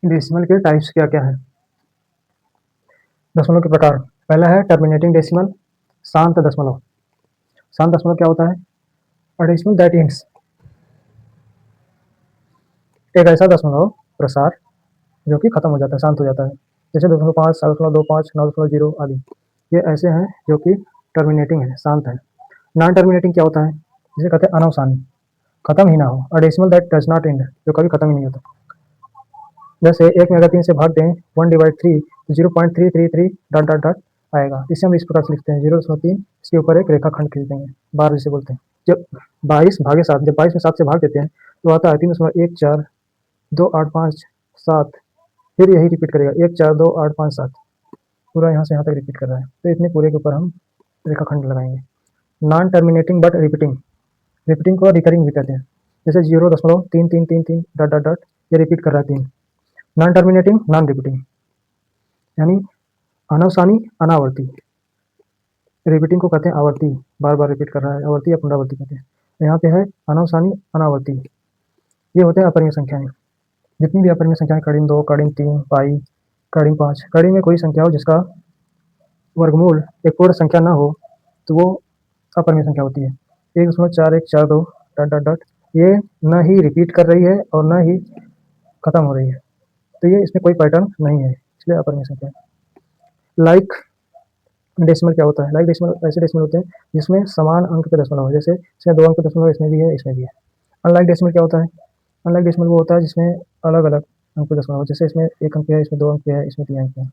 Decimal के types क्या क्या है? दशमलव के प्रकार। पहला है टर्मिनेटिंग डेसिमल, शांत दशमलव। शांत दशमलव क्या होता है? अ डेसिमल दैट एंड्स, एक ऐसा दशमलव प्रसार जो कि खत्म हो जाता है, शांत हो जाता है। जैसे 2.5, 7.25, 9.0 आदि, ये ऐसे हैं जो कि टर्मिनेटिंग है, शांत है। नॉन टर्मिनेटिंग क्या होता है? जिसे कहते हैं अनवसानी, खत्म ही ना हो। A decimal that does not and, जो कभी खत्म ही नहीं होता। जैसे एक में अगर 3 से भाग दें 1/3 तो 0.333 डॉट डॉट डॉट आएगा। इसे हम इस प्रकार से लिखते हैं 0.3, इसके ऊपर एक रेखाखंड खींच देंगे, 12 जिसे बोलते हैं। जब 22/7, जब 22 में 7 से भाग देते हैं तो आता है 3.142857, फिर यही रिपीट करेगा 142857, पूरा यहाँ से यहाँ तक रिपीट कर रहा है। तो इतने पूरे के ऊपर हम रेखाखंड लगाएंगे। Non terminating but repeating, repeating को रिकरिंग भी कहते हैं। जैसे 0.3333 डॉट डॉट डॉट, ये रिपीट कर रहा है 3। नॉन टर्मिनेटिंग, नॉन रिपीटिंग, यानी अनवसानी, अनावर्ती। रिपीटिंग को कहते हैं आवर्ती, बार बार रिपीट कर रहा है, आवर्ती या पुनरावर्ती कहते हैं। यहाँ पे है अनवसानी, अनावर्ती। ये होते हैं अपरिमेय संख्याएं। जितनी भी अपरिमेय संख्याएं, कड़ी 2, कड़ी 3, पाई, कड़ी 5, कड़ी में कोई संख्या हो जिसका वर्गमूल एक पूर्ण संख्या ना हो तो वो अपरिमेय संख्या होती है। 1.4142 डॉट डॉट डॉट, ये न ही रिपीट कर रही है और न ही खत्म हो रही है, तो ये इसमें कोई पैटर्न नहीं है, इसलिए अपरिमेय संख्या है। लाइक डेसिमल क्या होता है? लाइक डेसिमल ऐसे डेसिमल होते हैं जिसमें समान अंक के दशमलव हो, जैसे इसमें 2 अंक के दशमलव इसमें भी है, इसमें भी है। अनलाइक डेसिमल क्या होता है? अनलाइक डेसिमल वो होता है जिसमें अलग अलग अंक के दशमलव हो, जैसे इसमें 1 अंक है, इसमें 2 अंक है, इसमें 3 अंक है।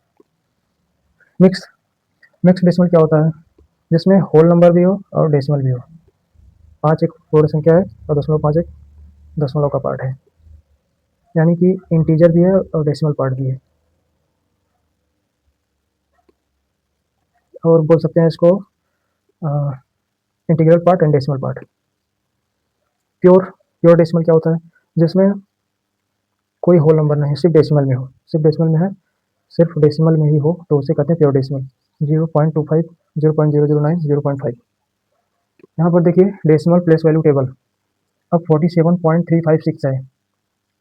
मिक्स मिक्स डेसिमल क्या होता है? जिसमें होल नंबर भी हो और डेसिमल भी हो। 5 एक पूर्ण संख्या है और 0.5 एक दशमलव का पार्ट है, यानी कि इंटीजर भी है और डेसिमल पार्ट भी है। और बोल सकते हैं इसको integral part and decimal part. Pure decimal क्या होता है? जिसमें कोई होल नंबर नहीं, सिर्फ डेसिमल में हो, सिर्फ डेसिमल में है, सिर्फ डेसिमल में ही हो, तो उसे कहते हैं प्योर डेसिमल। 0.25, 0.009, 0.5। यहाँ पर देखिए डेसिमल प्लेस वैल्यू टेबल, अब 47.356 है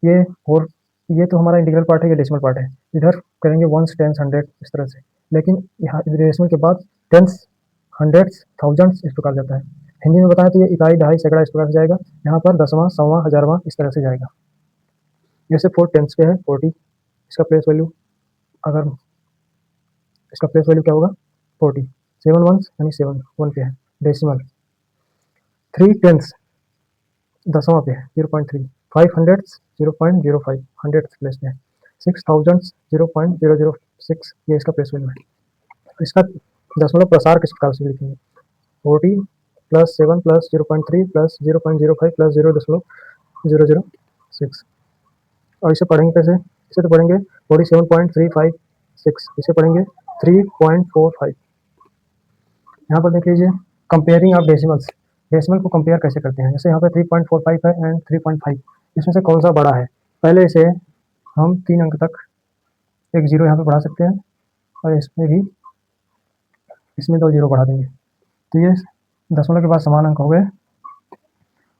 ये, और ये तो हमारा इंटीग्रल पार्ट है, ये डेसिमल पार्ट है। इधर करेंगे वंस, टेंस, हंड्रेड इस तरह से, लेकिन यहाँ डेसिमल के बाद टेंस, हंड्रेड्स, थाउजेंड्स इस प्रकार जाता है। हिंदी में बताएं तो ये इकाई, दहाई, सैकड़ा इस प्रकार से जाएगा। यहाँ पर दसवां, सौवां, हजारवां इस तरह से जाएगा। जैसे 4 टेंस पे है 40, इसका प्लेस वैल्यू, अगर इसका प्लेस वैल्यू क्या होगा 40। 7 वंस यानी 7 1 पे है डेसिमल। 3 टेंस दसवां पे है 0.3। 5 हंड्रेड्स 0.05 हंड्रेड प्लेस पे है। 6 थाउजेंड्स 0.006, ये इसका प्लेस वैल्यू है। इसका दशमलव प्रसार किस प्रकार से लिखेंगे? 40 प्लस 7 प्लस 0.3 प्लस 0.05 प्लस 0.006। और इसे पढ़ेंगे कैसे? इसे तो पढ़ेंगे 47.356, इसे पढ़ेंगे 3.45। यहाँ पर देख लीजिए कंपेयरिंग ऑफ डेसिमल्स, डेसिमल को कंपेयर कैसे करते हैं। जैसे यहाँ पे 3.45 है एंड 3.5, इसमें से कौन सा बड़ा है? पहले इसे हम 3 अंक तक एक जीरो यहाँ पे बढ़ा सकते हैं, और इसमें भी, इसमें 2 जीरो बढ़ा देंगे, तो ये दशमलव के बाद समान अंक हो गए।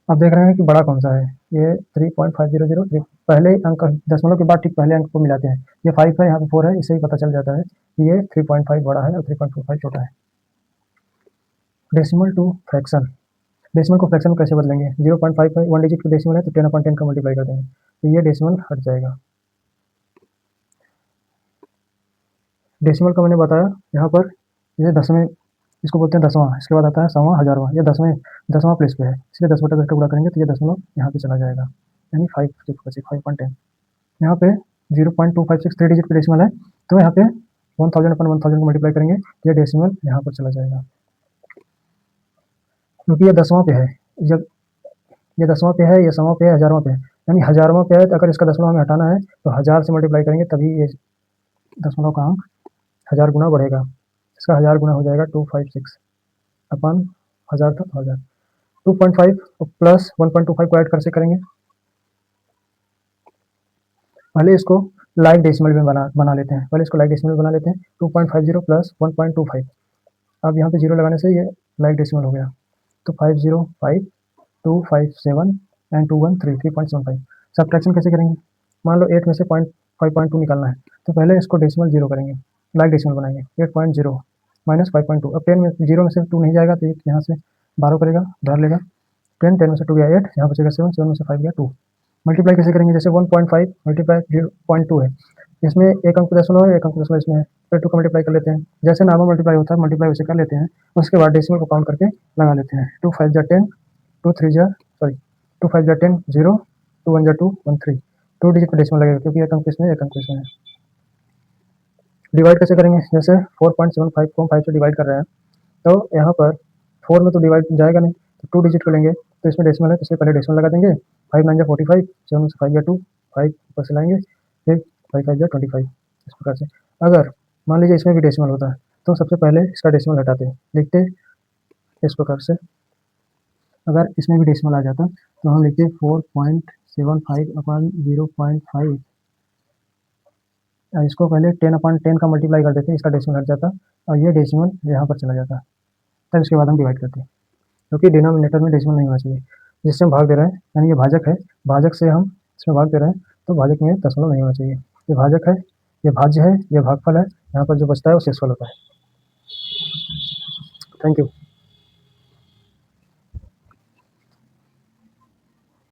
अब देख रहे हैं कि बड़ा कौन सा है, ये 3.500। पहले अंक दशमलव के बाद ठीक पहले अंक को मिलाते हैं, ये 5 है, यहाँ पे 4 है, इससे ही पता चल जाता है कि ये 3.5 बड़ा है और 3.45 छोटा है। डेसिमल टू फ्रैक्शन, डेसिमल को फ्रैक्शन में कैसे बदलेंगे? 0.5 है, 1 डिजिट का डेसिमल है, तो 10/10 का मल्टीप्लाई कर देंगे, तो ये डेसिमल हट जाएगा। डेसिमल का मैंने बताया यहाँ पर, ये दसवें, इसको बोलते हैं दसवां, इसके बाद आता है सौवां, हजारवां, ये दसवां प्लेस पे है, इसलिए 10/10 का गुणा करेंगे तो ये दशमलव यहाँ पे चला जाएगा, यानी 5.10 यहाँ पे 0.256 3 डिजिट का डेसिमल है, तो यहाँ पे 1000/1000 को मल्टीप्लाई करेंगे, ये डेसिमल यहाँ पर चला जाएगा। क्योंकि ये दसवां पे है, जब ये दसवां पे है, ये सौवां पे है, हजारवां पे है, यानी हजारवां पे है, तो अगर इसका दशमलव हमें हटाना है तो 1000 से मल्टीप्लाई करेंगे, तभी ये दशमलव का अंक 1000 गुना बढ़ेगा। इसका 1000 गुना हो जाएगा 256 अपन 1000 था 1000। 2.5 प्लस 1.25 को ऐड कैसे करेंगे? पहले इसको लाइक डेसिमल में बना लेते हैं, पहले इसको लाइक डेसिमल में बना लेते हैं। 2.50 प्लस 1.25, अब यहाँ पे जीरो लगाने से ये लाइक डेसिमल हो गया, तो 505 257 एंड 213 3.75। सब्ट्रैक्शन कैसे करेंगे? मान लो 8 में से 5.2 निकालना है, तो पहले इसको डेसिमल 0 करेंगे, लाइक डेसिमल बनाएंगे। 8.0 माइनस 5.2। अब 10 में 0 में से 2 नहीं जाएगा, तो एक यहाँ से 12 करेगा, उधार लेगा। 10 10 में से 2 गया 8, यहाँ बचेगा 7, 7 में से 5 गया 2। मल्टीप्लाई कैसे करेंगे, जैसे 1.5 मल्टीप्लाई 0.2 है, इसमें एक अंक दशमलव है, एक अंक दशमलव इसमें है, फिर 2 का मल्टीप्लाई कर लेते हैं, जैसे नॉर्मल मल्टीप्लाई होता है मल्टीप्लाई वैसे कर लेते हैं। उसके बाद डेसिमल को काउंट करके लगा लेते हैं। 2 5 जा 10, 2 3 जा 2 5 जा 10 0, 2 1 जा 2 1 3। 2 डिजिट में डेसिमल लगेगा, क्योंकि एक अंक इसमें एक अंक इसमें है। डिवाइड कैसे करेंगे, जैसे 4.75 को हम 5 से डिवाइड कर रहे हैं, तो यहाँ पर 4 में तो डिवाइड जाएगा नहीं, तो 2 डिजिट को लेंगे, तो इसमें डेसिमल है, तो इसलिए पहले डेसिमल लगा देंगे। 5 9 जा 45, 7 में से 5 गया 2, 5 ऊपर से लाएंगे, फिर 5 5 जा 25। इस प्रकार से अगर मान लीजिए इसमें भी डेसिमल होता है, तो सबसे पहले इसका डेसिमल हटाते हैं, लिखते इस प्रकार से। अगर इसमें भी डेसिमल आ जाता तो हम लिखते 4.75 अपॉन 0.5, इसको पहले 10/10 का मल्टीप्लाई कर देते हैं, इसका डेसिमल हट जाता और ये डेसिमल यहाँ पर चला जाता। तब इसके बाद हम डिवाइड करते हैं, क्योंकि डिनोमिनेटर में डेसिमल नहीं होना चाहिए। जिससे हम भाग दे रहे हैं, यानी ये भाजक है, भाजक से हम इसमें भाग दे रहे हैं, तो भाजक में दशमलव नहीं होना चाहिए। ये भाजक है, ये भाज्य है, ये भागफल है, यहाँ पर जो बचता है वो शेषफल होता है। Thank you.